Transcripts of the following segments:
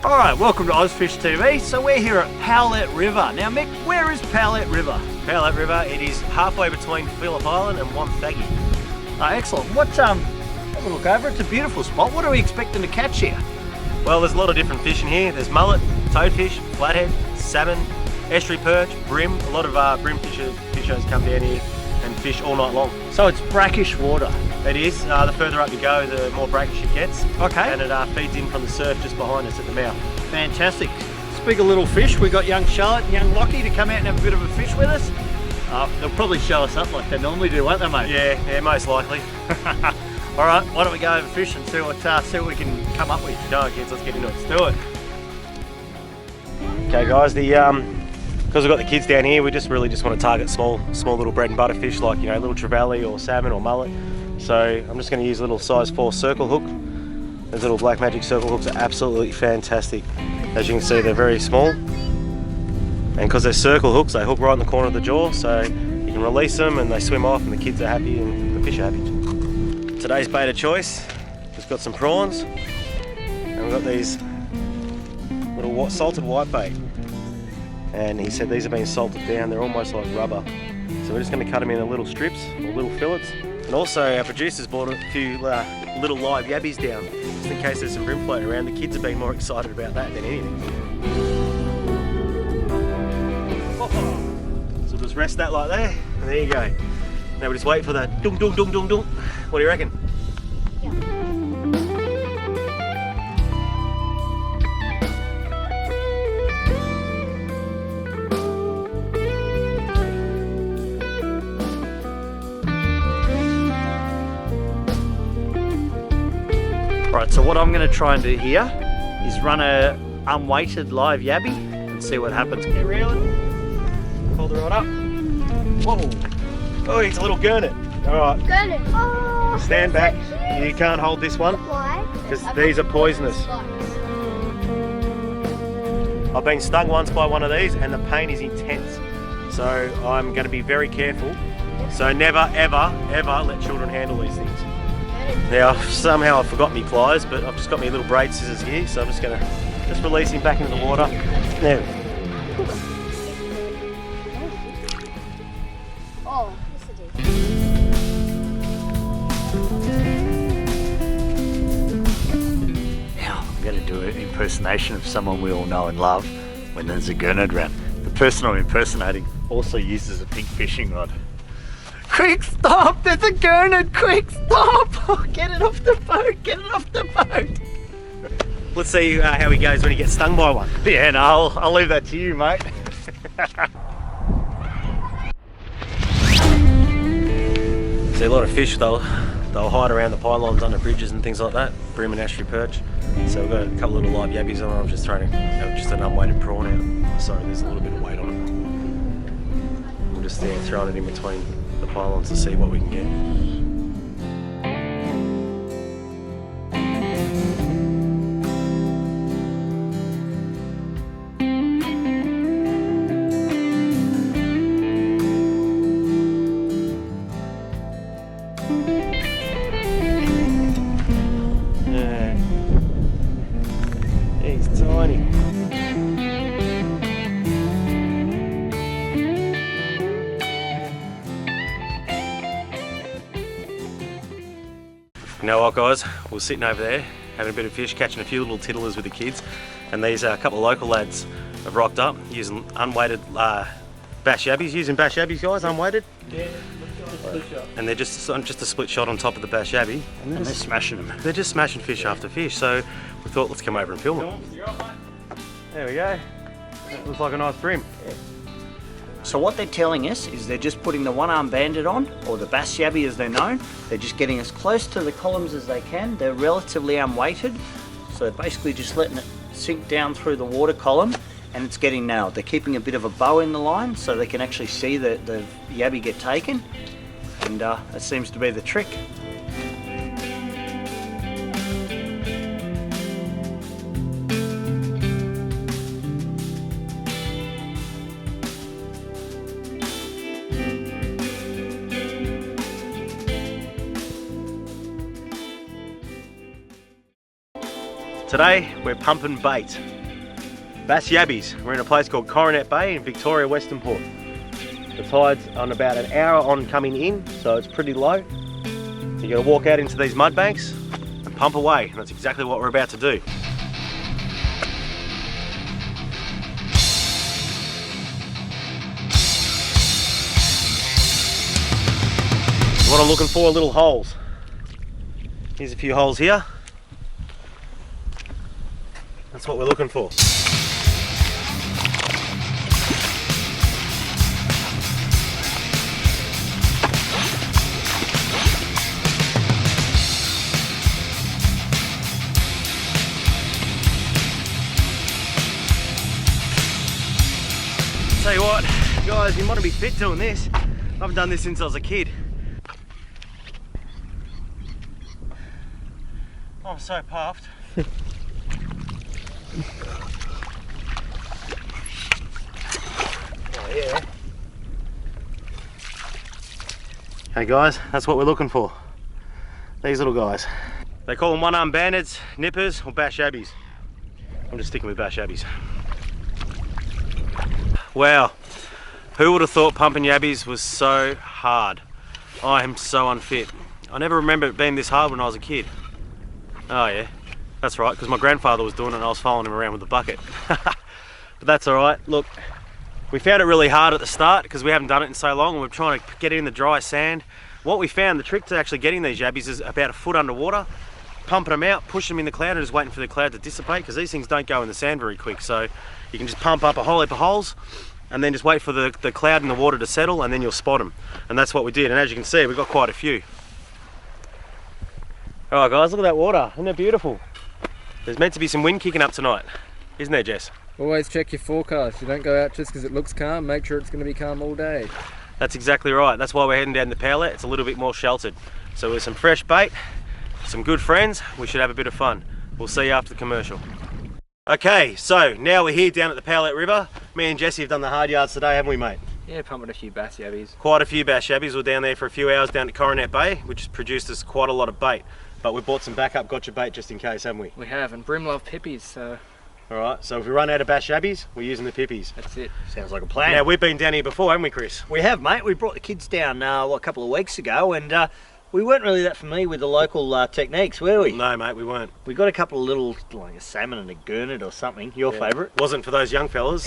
Alright, welcome to Ozfish TV. So we're here at Powlett River. Now Mick, where is Powlett River? Powlett River, it is halfway between Phillip Island and Wonthaggi. Excellent. What's have a look over, it's a beautiful spot. What are we expecting to catch here? Well, there's a lot of different fish in here. There's mullet, toadfish, flathead, salmon, estuary perch, bream. A lot of bream fishers come down here and fish all night long. So it's brackish water. It is. The further up you go, the more brackish it gets. Okay. And it feeds in from the surf just behind us at the mouth. Fantastic. Speak of little fish, we got young Charlotte and young Lockie to come out and have a bit of a fish with us. They'll probably show us up like they normally do, won't they, mate? Yeah, most likely. All right, why don't we go over fish and see what we can come up with. Go on, kids, let's get into it. Let's do it. Okay, guys, because we've got the kids down here, we really just want to target small little bread and butter fish like, little trevally or salmon or mullet. So I'm just going to use a little size 4 circle hook. Those little Black Magic circle hooks are absolutely fantastic. As you can see, they're very small. And because they're circle hooks, they hook right in the corner of the jaw, so you can release them and they swim off and the kids are happy and the fish are happy. Today's bait of choice, we've got some prawns and we've got these little salted whitebait. And he said these have been salted down, they're almost like rubber. So we're just going to cut them into little strips or little fillets. And also our producers bought a few little live yabbies down, just in case there's some bream floating around. The kids have been more excited about that than anything. So we'll just rest that like there, and there you go. Now we just wait for that dung dung dung dung dung. What do you reckon? Right, so what I'm going to try and do here is run a unweighted live yabby and see what happens. Get reeling, hold the rod up. Whoa! Oh, it's a little gurnet. All right. Gurnet. Oh, stand back. You can't hold this one. Why? Because these are poisonous. I've been stung once by one of these and the pain is intense. So I'm going to be very careful. So never, ever, ever let children handle these things. Now, somehow I forgot my pliers, but I've just got my little braid scissors here, so I'm just going to release him back into the water. There. Oh, yes it is. Now I'm going to do an impersonation of someone we all know and love when there's a gurnard around. The person I'm impersonating also uses a pink fishing rod. Quick stop, there's a gurnard, quick stop! Oh, get it off the boat, get it off the boat! Let's see how he goes when he gets stung by one. Yeah, no, I'll leave that to you, mate. See, a lot of fish, they'll hide around the pylons under bridges and things like that, bream and estuary perch. So we've got a couple little live yabbies on. I'm just throwing just an unweighted prawn out. Sorry, there's a little bit of weight on it. We're just there throwing it in between the pylons to see what we can get. tiny. You know what, guys? We're sitting over there having a bit of fish, catching a few little tiddlers with the kids, and these couple of local lads have rocked up using unweighted bass yabbies. Using bass yabbies, guys, unweighted. Yeah, split shot. And they're just a split shot on top of the bass yabby, And they're smashing them. they're just smashing fish after fish. So we thought, let's come over and film them. There we go. That looks like a nice bream. So what they're telling us is they're just putting the one-arm bandit on, or the bass yabby as they're known. They're just getting as close to the columns as they can. They're relatively unweighted, so they're basically just letting it sink down through the water column, and it's getting nailed. They're keeping a bit of a bow in the line so they can actually see the yabby get taken, and that seems to be the trick. Today we're pumping bait. Bass yabbies. We're in a place called Coronet Bay in Victoria, Western Port. The tide's on about an hour on coming in, so it's pretty low. You gotta walk out into these mud banks and pump away, and that's exactly what we're about to do. What I'm looking for are little holes. Here's a few holes here. That's what we're looking for. Tell you what, guys, you want to be fit doing this. I haven't done this since I was a kid. I'm so puffed. Oh yeah. Hey guys, that's what we're looking for. These little guys. They call them one-arm bandits, nippers, or bass yabbies. I'm just sticking with bass yabbies. Wow, who would have thought pumping yabbies was so hard? I am so unfit. I never remember it being this hard when I was a kid. Oh yeah, that's right, because my grandfather was doing it and I was following him around with the bucket. But that's all right. Look, we found it really hard at the start because we haven't done it in so long and we're trying to get it in the dry sand. What we found, the trick to actually getting these yabbies is about a foot underwater, pumping them out, pushing them in the cloud and just waiting for the cloud to dissipate, because these things don't go in the sand very quick. So you can just pump up a whole heap of holes and then just wait for the cloud in the water to settle, and then you'll spot them. And that's what we did, and as you can see, we've got quite a few. Alright guys, look at that water, isn't it beautiful? There's meant to be some wind kicking up tonight, isn't there, Jess? Always check your forecast. You don't go out just because it looks calm, make sure it's going to be calm all day. That's exactly right. That's why we're heading down to Powlet. It's a little bit more sheltered. So with some fresh bait, some good friends, we should have a bit of fun. We'll see you after the commercial. Okay, so now we're here down at the Powlett River. Me and Jesse have done the hard yards today, haven't we, mate? Yeah, pumping a few bass yabbies. Quite a few bass yabbies. We're down there for a few hours down at Coronet Bay, which has produced us quite a lot of bait. But we bought some backup gotcha bait just in case, haven't we? We have, and bream love pippies, so... Alright, so if we run out of bass yabbies, we're using the pippies. That's it. Sounds like a plan. Now, we've been down here before, haven't we, Chris? We have, mate. We brought the kids down a couple of weeks ago, and we weren't really that familiar with the local techniques, were we? No, mate, we weren't. We got a couple of little, like a salmon and a gurnard or something. Your favourite? Wasn't for those young fellas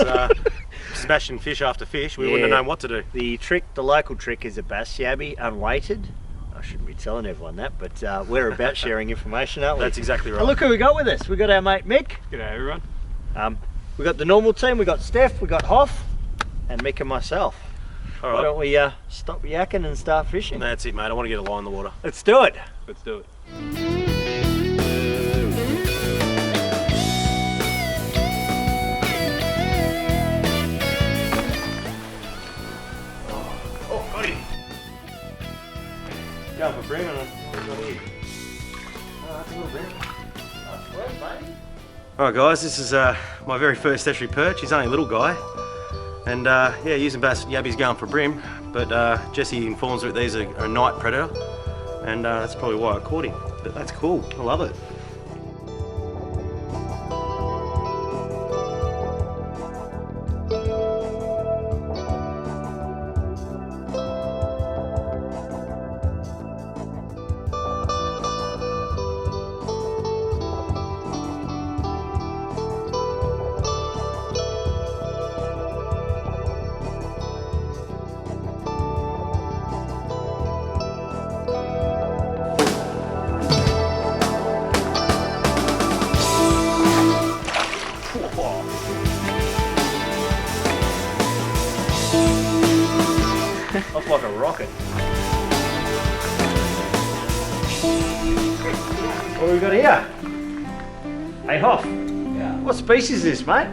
smashing fish after fish. We wouldn't have known what to do. The local trick is a bass yabby, unweighted. I shouldn't be telling everyone that, but we're about sharing information, aren't we? That's exactly right. And look who we got with us. We got our mate Mick. G'day everyone. We got the normal team. We got Steph, we got Hoff, and Mick and myself. All Why right. don't we stop yakking and start fishing? That's it, mate. I want to get a line in the water. Let's do it. Let's do it. Oh, got him. Going for bream and I'm not here. Oh, that's a little bream. Nice work, mate. Alright guys, this is my very first estuary perch. He's only a little guy. And yeah, using bass yabbies going for bream. But Jesse informs me that these are a night predator. And that's probably why I caught him. But that's cool, I love it. Off like a rocket. What have we got here? Hey Hoff. Yeah. What species is this, mate?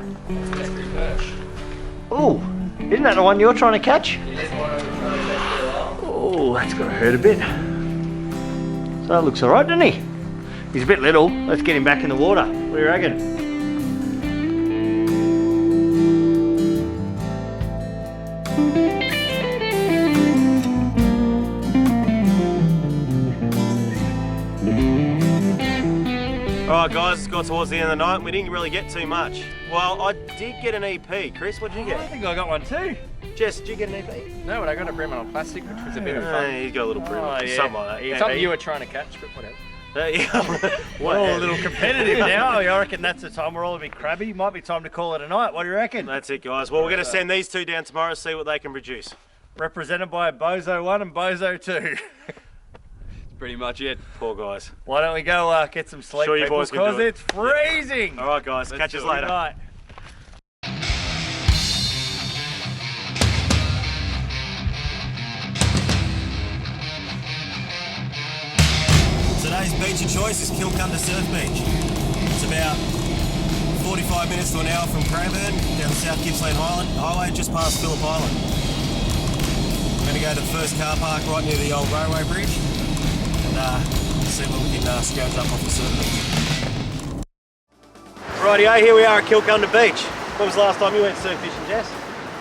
Oh, isn't that the one you're trying to catch? Oh, that's got to hurt a bit. So that looks alright, doesn't he? He's a bit little. Let's get him back in the water. What do you reckon? Alright guys, it's got towards the end of the night and we didn't really get too much. Well, I did get an EP. Chris, what did you get? I think I got one too. Jess, did you get an EP? No, but I got a bream on plastic, which was a bit of fun. He's got a little bream, yeah. something like that. Something you were trying to catch, but whatever. We're all a little competitive now. I reckon that's the time we're all a bit crabby. Might be time to call it a night. What do you reckon? That's it, guys. Well, we're going to send these two down tomorrow, see what they can produce. Represented by Bozo 1 and Bozo 2. Pretty much it. Poor guys. Why don't we go get some sleep, Sure you people, boys can do because it. it's freezing. All right, guys. Catch us later. Good night. Today's beach of choice is Kilcunda Surf Beach. It's about 45 minutes to an hour from Craburn, down the South Gippsland Highway, just past Phillip Island. We're going to go to the first car park right near the old railway bridge and see what we can scrounge up off the surf beach. Rightio, here we are at Kilcunda Beach. When was the last time you went surf fishing, Jess?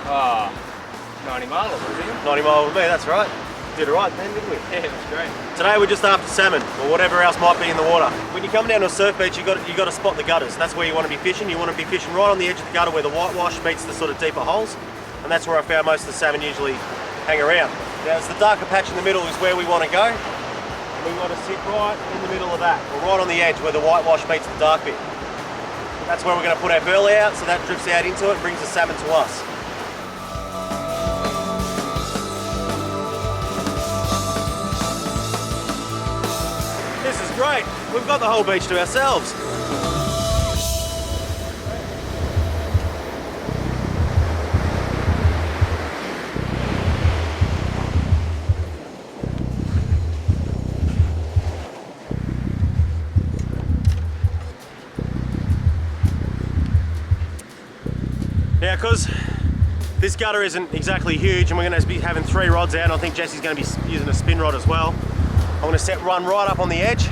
90 miles, wasn't it? 90 mile with me, that's right. Did it right then, didn't we? Yeah, it was great. Today we're just after salmon, or whatever else might be in the water. When you come down to a surf beach, you got to spot the gutters. That's where you want to be fishing. You want to be fishing right on the edge of the gutter where the whitewash meets the sort of deeper holes, and that's where I found most of the salmon usually hang around. Now, it's the darker patch in the middle is where we want to go. We want to sit right in the middle of that, or right on the edge where the whitewash meets the dark bit. That's where we're going to put our burley out, so that drifts out into it and brings the salmon to us. This is great. We've got the whole beach to ourselves. Now, because this gutter isn't exactly huge and we're going to be having 3 rods out, and I think Jesse's going to be using a spin rod as well, I'm going to run right up on the edge.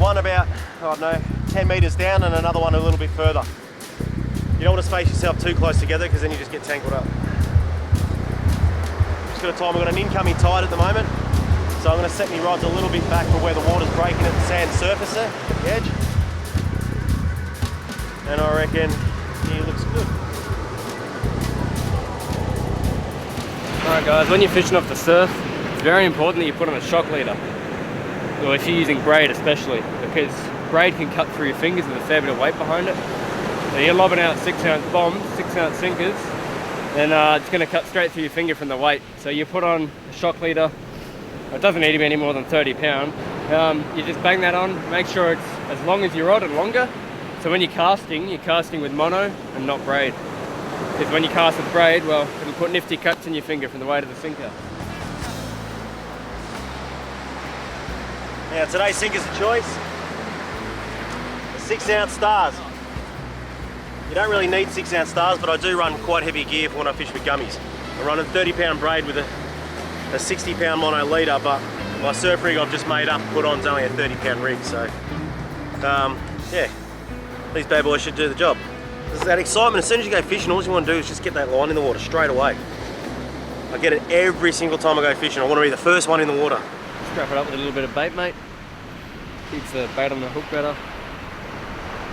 One about, I don't know, 10 metres down and another one a little bit further. You don't want to space yourself too close together because then you just get tangled up. Just got a time, we've got an incoming tide at the moment. So I'm going to set my rods a little bit back from where the water's breaking at the sand surface there, at the edge. And I reckon he looks good. Alright guys, when you're fishing off the surf, it's very important that you put on a shock leader. Or if you're using braid especially, because braid can cut through your fingers with a fair bit of weight behind it. So you're lobbing out 6-ounce bombs, 6-ounce sinkers, and it's going to cut straight through your finger from the weight. So you put on a shock leader. It doesn't need to be any more than 30 pound. You just bang that on, make sure it's as long as your rod and longer. So when you're casting with mono and not braid. Because when you cast with braid, well, it'll put nifty cuts in your finger from the weight of the sinker. Now today's sinker's a choice. The 6-ounce stars. You don't really need 6-ounce stars, but I do run quite heavy gear for when I fish with gummies. I run a 30-pound braid with a 60-pound mono leader, but my surf rig I've just made up and put on is only a 30-pound rig, so yeah, these bad boys should do the job. There's that excitement. As soon as you go fishing, all you want to do is just get that line in the water straight away. I get it every single time I go fishing. I want to be the first one in the water. Strap it up with a little bit of bait, mate. Keeps the bait on the hook better.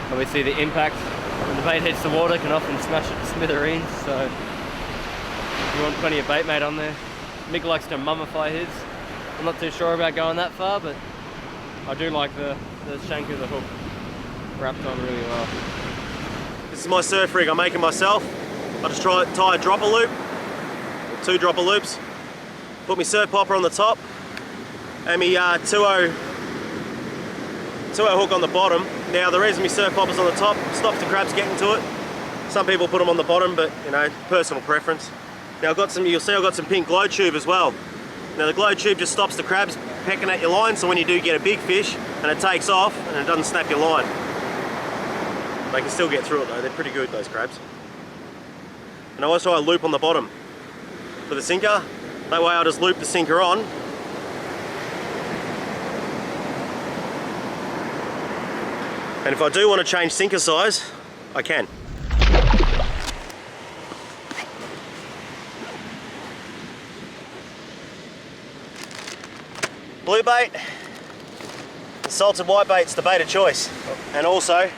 Obviously the impact when the bait hits the water can often smash it to smithereens, so you want plenty of bait mate on there. Mick likes to mummify his. I'm not too sure about going that far, but I do like the shank of the hook wrapped on really well. This is my surf rig, I make it myself. I just tie a dropper loop, 2 dropper loops, put my surf popper on the top, and my 2.0 hook on the bottom. Now the reason my surf popper's on the top stops the crabs getting to it. Some people put them on the bottom, but you know, personal preference. Now you'll see I've got some pink glow tube as well. Now the glow tube just stops the crabs pecking at your line, so when you do get a big fish and it takes off and it doesn't snap your line. They can still get through it though, they're pretty good, those crabs. And I also loop on the bottom for the sinker. That way I'll just loop the sinker on. And if I do want to change sinker size, I can. Blue bait, and salted white bait's the bait of choice. And also, I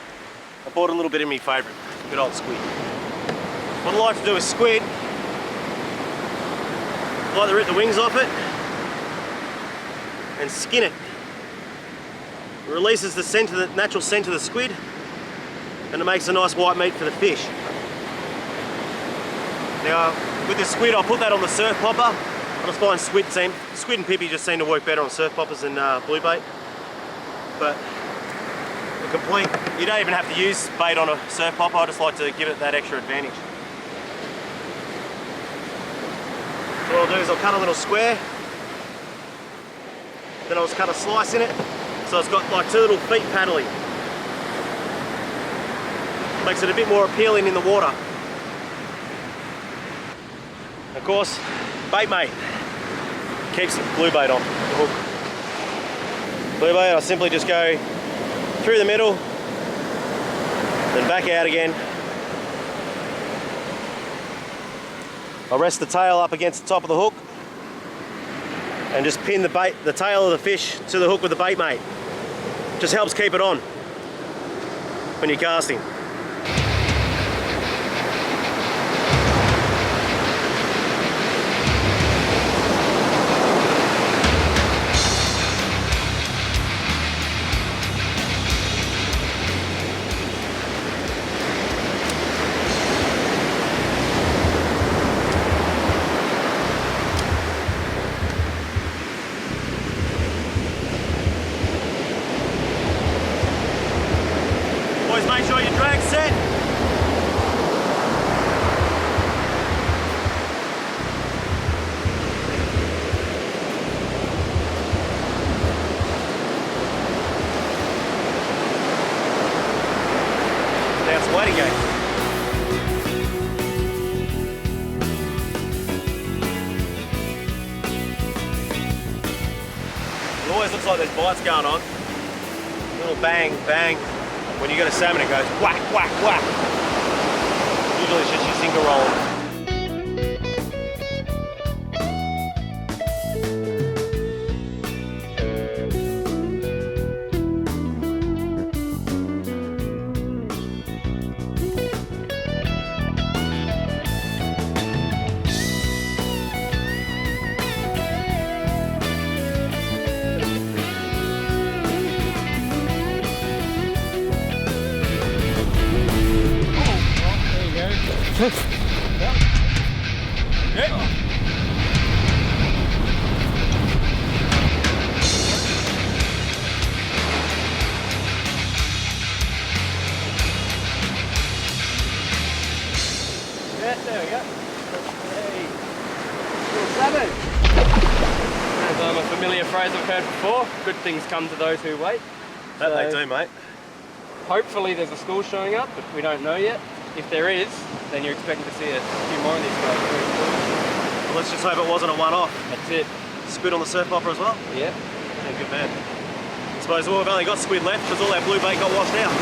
bought a little bit of my favourite, good old squid. What I like to do with squid, I like to rip the wings off it and skin it. It releases the scent of the natural scent of the squid, and it makes a nice white meat for the fish. Now, with the squid, I'll put that on the surf popper. I just find squid and pippy just seem to work better on surf poppers than blue bait. But you don't even have to use bait on a surf popper. I just like to give it that extra advantage. So what I'll do is I'll cut a little square, then I'll just cut a slice in it, so it's got like 2 little feet paddling. Makes it a bit more appealing in the water. Of course, bait mate keeps the blue bait on the hook. Blue bait, I simply just go through the middle, then back out again. I'll rest the tail up against the top of the hook and just pin the tail of the fish to the hook with the bait mate. Just helps keep it on when you're casting. Boys, make sure your drag's set. Now it's a waiting game. It always looks like there's bites going on. A little bang, bang. When you get a salmon, it goes whack, whack, whack. Usually it's just your sinker rolling. There we go. Hey. Little salmon. As a familiar phrase I've heard before, good things come to those who wait. That they do, mate. Hopefully there's a school showing up, but we don't know yet. If there is, then you're expecting to see a few more of these guys. Well, let's just hope it wasn't a one-off. That's it. Squid on the surf popper as well? Yeah. Yeah, good man. I suppose we've only got squid left because all our blue bait got washed out.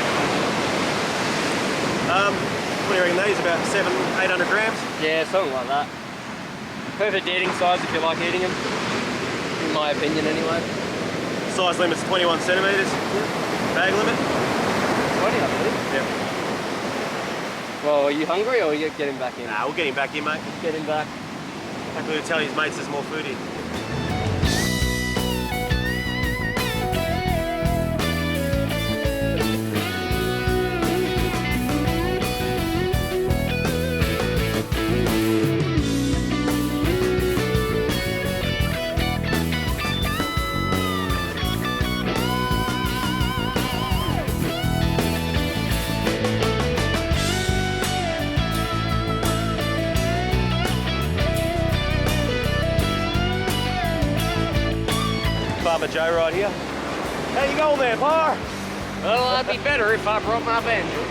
What do you reckon that is, about 700-800 grams? Yeah, something like that. Perfect eating size if you like eating them, in my opinion anyway. Size limit's 21 centimetres. Bag limit? 20, I believe. Yep. Well, are you hungry or are you getting back in? Nah, we'll get him back in, mate. Get him back. Hopefully he'll tell his mates there's more food here. Papa Joe right here. How you going there, Pa? Well, I'd be better if I brought my banjo.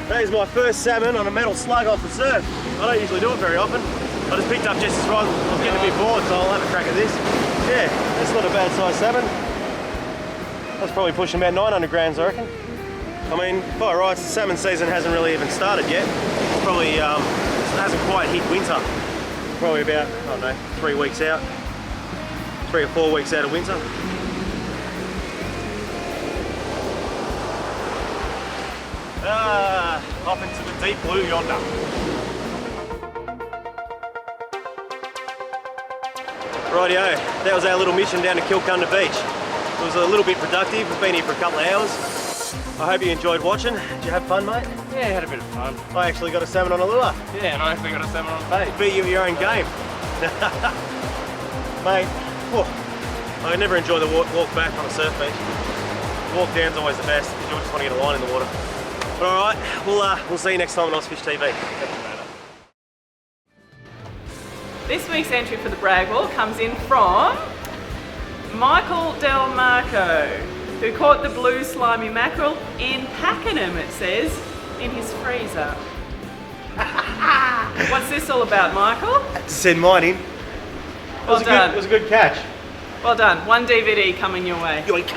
That is my first salmon on a metal slug off the surf. I don't usually do it very often. I just picked up Jesse's rod. I was getting a bit bored, so I'll have a crack at this. Yeah, it's not a bad size salmon. That's probably pushing about 900 grams, I reckon. I mean, by rights, the salmon season hasn't really even started yet. It's probably, it hasn't quite hit winter. Probably about, I don't know, 3 weeks out. 3 or 4 weeks out of winter. Off into the deep blue yonder. Rightio, that was our little mission down to Kilcunda Beach. It was a little bit productive. We've been here for a couple of hours. I hope you enjoyed watching. Did you have fun, mate? Yeah, had a bit of fun. I actually got a salmon on a lure. Yeah, and I actually got a salmon on bait. Beat you at your own game. Mate, I never enjoy the walk back on a surf beach. The walk down's always the best. You just want to get a line in the water. But alright, we'll see you next time on Ozfish TV. This week's entry for the brag wall comes in from Michael Del Marco, who caught the blue slimy mackerel in Pakenham, it says, in his freezer. What's this all about, Michael? Send mine in. Well done. It was a good catch. Well done. 1 DVD coming your way. Yoink.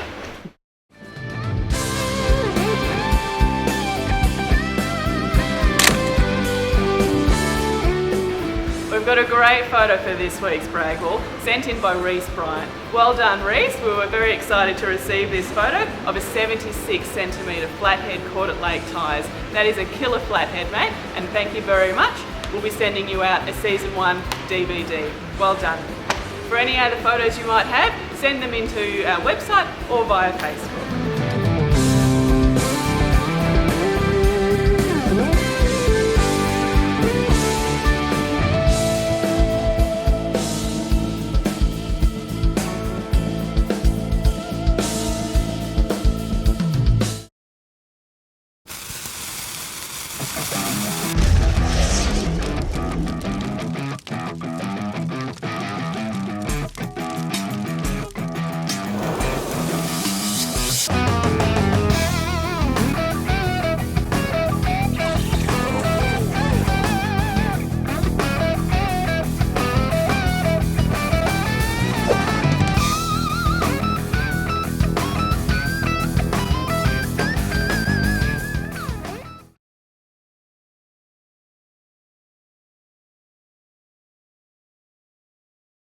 We've got a great photo for this week's brag wall, sent in by Reese Bryant. Well done, Reese. We were very excited to receive this photo of a 76 centimetre flathead caught at Lake Tyers. That is a killer flathead, mate, and thank you very much. We'll be sending you out a Season 1 DVD. Well done. For any other photos you might have, send them into our website or via Facebook.